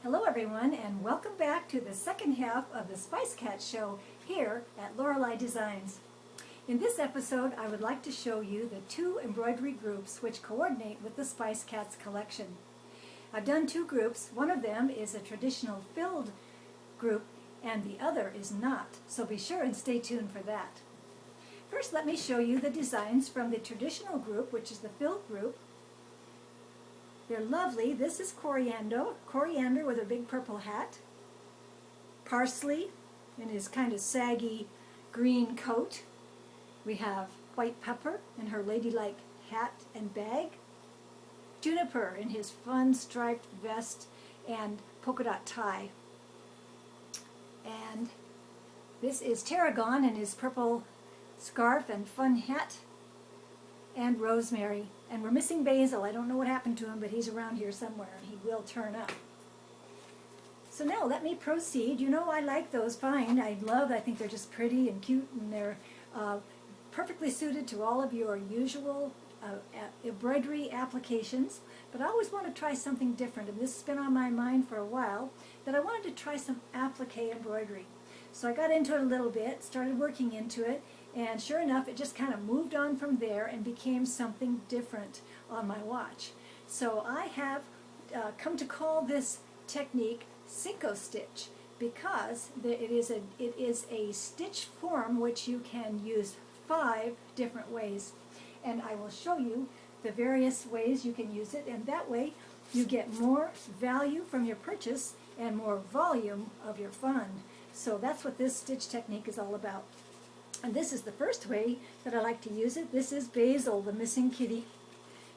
Hello everyone, and welcome back to the second half of the Spice Cat show here at Loralie Designs. In this episode, I would like to show you the two embroidery groups which coordinate with the Spice Cats collection. I've done two groups. One of them is a traditional filled group and the other is not, so be sure and stay tuned for that. First, let me show you the designs from the traditional group, which is the filled group. They're lovely. This is coriander with a big purple hat, parsley in his kind of saggy green coat. We have white pepper in her ladylike hat and bag, juniper in his fun striped vest and polka dot tie. And this is tarragon in his purple scarf and fun hat, and rosemary. And we're missing basil. I don't know what happened to him, but he's around here somewhere and he will turn up. So now let me proceed. You know I like those fine. I think they're just pretty and cute, and they're perfectly suited to all of your usual embroidery applications. But I always want to try something different, and this has been on my mind for a while, that I wanted to try some applique embroidery. So I got into it a little bit, started working into it, and sure enough, it just kind of moved on from there and became something different on my watch. So I have come to call this technique Cinco stitch, because it is a stitch form which you can use 5 different ways. And I will show you the various ways you can use it, and that way you get more value from your purchase and more volume of your fun. So that's what this stitch technique is all about. And this is the first way that I like to use it. This is Basil, the missing kitty.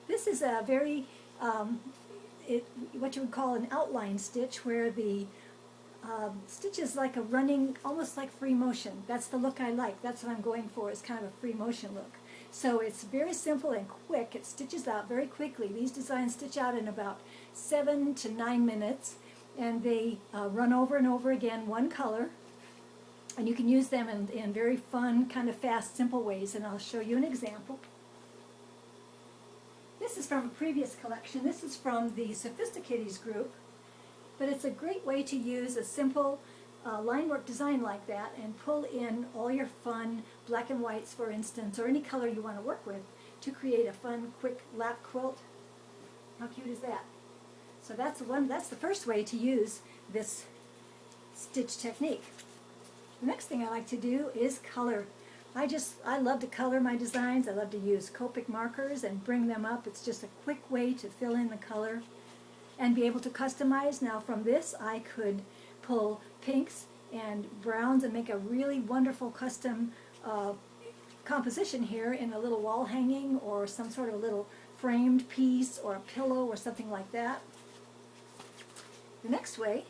This is a very, what you would call an outline stitch, where the stitch is like a running, almost like free motion. That's the look I like. That's what I'm going for, is kind of a free motion look. So it's very simple and quick. It stitches out very quickly. These designs stitch out in about 7 to 9 minutes, and they run over and over again, one color. And you can use them in very fun, kind of fast, simple ways, and I'll show you an example. This is from a previous collection. This is from the Sophisticateds group, but it's a great way to use a simple line work design like that and pull in all your fun black and whites, for instance, or any color you want to work with, to create a fun, quick lap quilt. How cute is that? So that's the first way to use this stitch technique. The next thing I like to do is color. I love to color my designs. I love to use Copic markers and bring them up. It's just a quick way to fill in the color and be able to customize. Now from this I could pull pinks and browns and make a really wonderful custom composition here in a little wall hanging, or some sort of a little framed piece, or a pillow, or something like that. The next way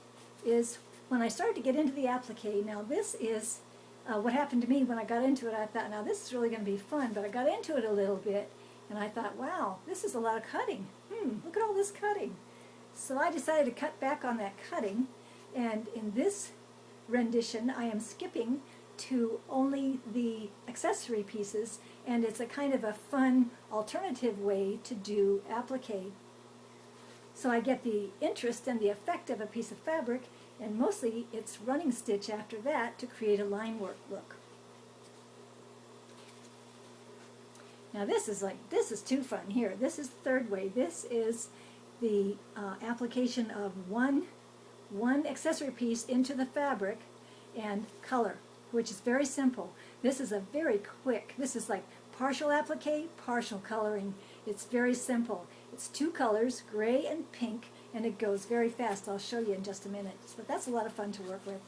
is when I started to get into the applique. Now this is what happened to me when I got into it. I thought, now this is really going to be fun, but I got into it a little bit and I thought, wow, this is a lot of cutting. Look at all this cutting. So I decided to cut back on that cutting, and in this rendition I am skipping to only the accessory pieces, and it's a kind of a fun alternative way to do applique. So I get the interest and the effect of a piece of fabric, and mostly it's running stitch after that to create a line work look. Now this is too fun here. This is the third way. This is the application of one accessory piece into the fabric and color, which is very simple. This is a very quick, this is like partial applique, partial coloring. It's very simple. It's 2 colors, gray and pink, and it goes very fast. I'll show you in just a minute. But that's a lot of fun to work with.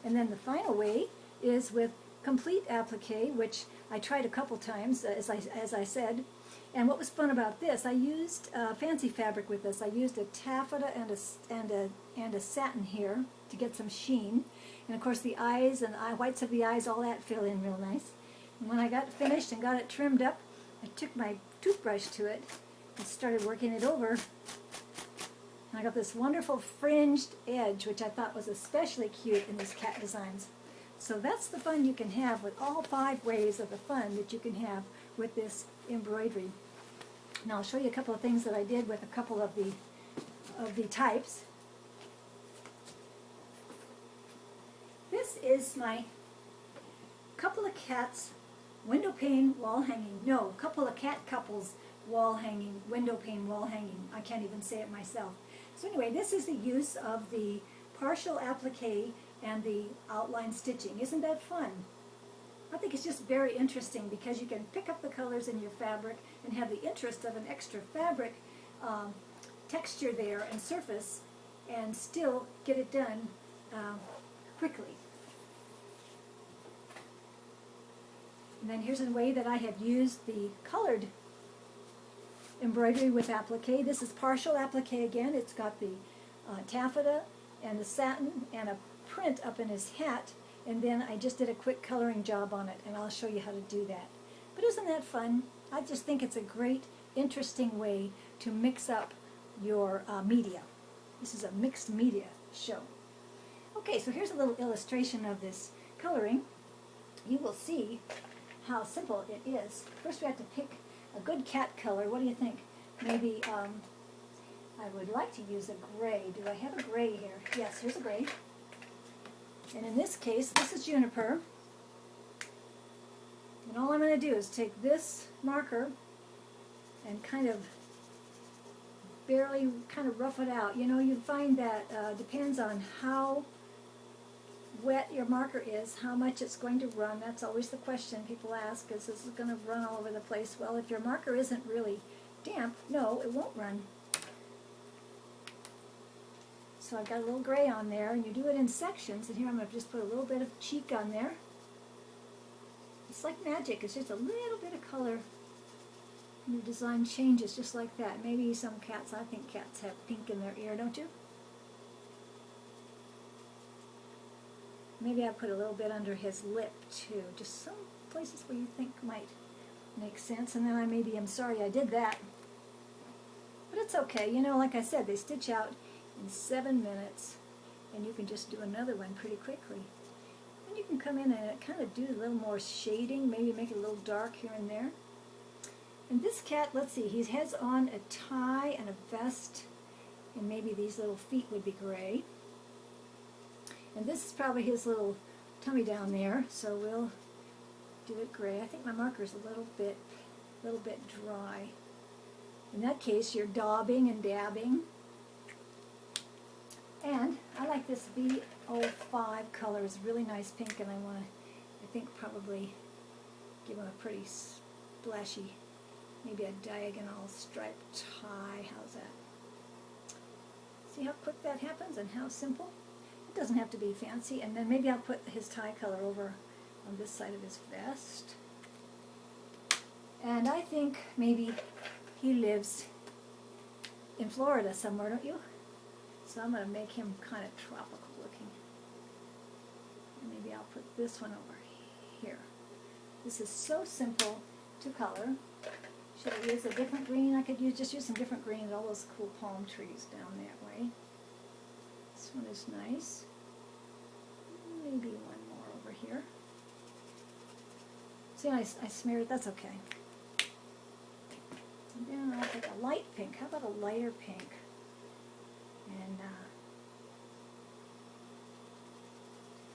And then the final way is with complete applique, which I tried a couple times, as I said. And what was fun about this, I used fancy fabric with this. I used a taffeta and a satin here to get some sheen. And of course the eyes and whites of the eyes, all that fill in real nice. And when I got finished and got it trimmed up, I took my toothbrush to it and started working it over. And I got this wonderful fringed edge, which I thought was especially cute in these cat designs. So that's the fun you can have with all 5 ways of the fun that you can have with this embroidery. Now I'll show you a couple of things that I did with a couple of the types. this is my couple of cats window pane wall hanging. No, couple of cat couples wall hanging, window pane wall hanging. I can't even say it myself. So anyway, this is the use of the partial applique and the outline stitching. Isn't that fun? I think it's just very interesting because you can pick up the colors in your fabric and have the interest of an extra fabric texture there and surface and still get it done quickly. And then here's a way that I have used the colored embroidery with applique. This is partial applique again. It's got the taffeta and the satin and a print up in his hat, and then I just did a quick coloring job on it, and I'll show you how to do that. But isn't that fun? I just think it's a great, interesting way to mix up your media. This is a mixed media show. Okay, so here's a little illustration of this coloring. You will see how simple it is. First we have to pick a good cat color. What do you think? Maybe I would like to use a gray. Do I have a gray here? Yes, here's a gray. And in this case, this is juniper. And all I'm going to do is take this marker and kind of barely kind of rough it out. You know, you find that depends on how wet your marker is, how much it's going to run. That's always the question people ask, is this going to run all over the place? Well, if your marker isn't really damp, no, it won't run. So I've got a little gray on there, and you do it in sections, and here I'm going to just put a little bit of cheek on there. It's like magic. It's just a little bit of color, and your design changes just like that. Maybe some cats, I think cats have pink in their ear, don't you? Maybe I put a little bit under his lip too, just some places where you think might make sense. And then I'm sorry I did that. But it's okay, you know, like I said, they stitch out in 7 minutes, and you can just do another one pretty quickly. And you can come in and kind of do a little more shading, maybe make it a little dark here and there. And this cat, let's see, he has on a tie and a vest, and maybe these little feet would be gray. And this is probably his little tummy down there, so we'll do it gray. I think my marker's a little bit dry. In that case, you're daubing and dabbing. And I like this V05 color. It's a really nice pink, and I think probably give him a pretty splashy, maybe a diagonal striped tie. How's that? See how quick that happens and how simple? It doesn't have to be fancy. And then maybe I'll put his tie color over on this side of his vest. And I think maybe he lives in Florida somewhere, don't you? So I'm going to make him kind of tropical looking. And maybe I'll put this one over here. This is so simple to color. Should I use a different green? I could just use some different green, all those cool palm trees down that way. This one is nice. Maybe one more over here. See, I smeared, that's okay. And then I'll take a light pink. How about a lighter pink? And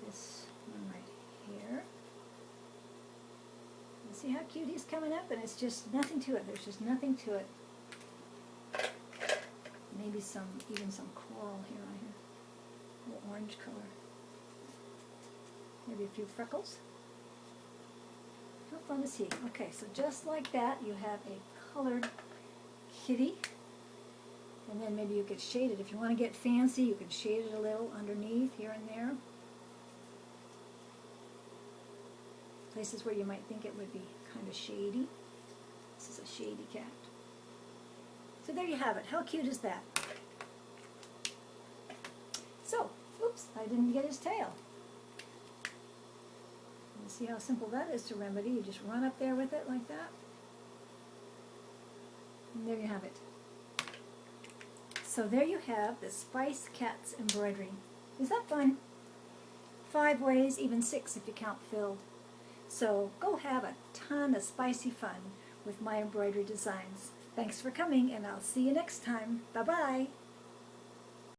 this one right here. You see how cute he's coming up? And it's just nothing to it. There's just nothing to it. Maybe even some coral here on here. A little orange color. Maybe a few freckles. How fun is he? Okay, so just like that, you have a colored kitty. And then maybe you could shade it. If you want to get fancy, you can shade it a little underneath, here and there. Places where you might think it would be kind of shady. This is a shady cat. So there you have it. How cute is that? So, oops, I didn't get his tail. You see how simple that is to remedy. You just run up there with it like that. And there you have it. So there you have the Spice Cats embroidery. Is that fun? 5 ways, even 6 if you count filled. So go have a ton of spicy fun with my embroidery designs. Thanks for coming, and I'll see you next time. Bye-bye.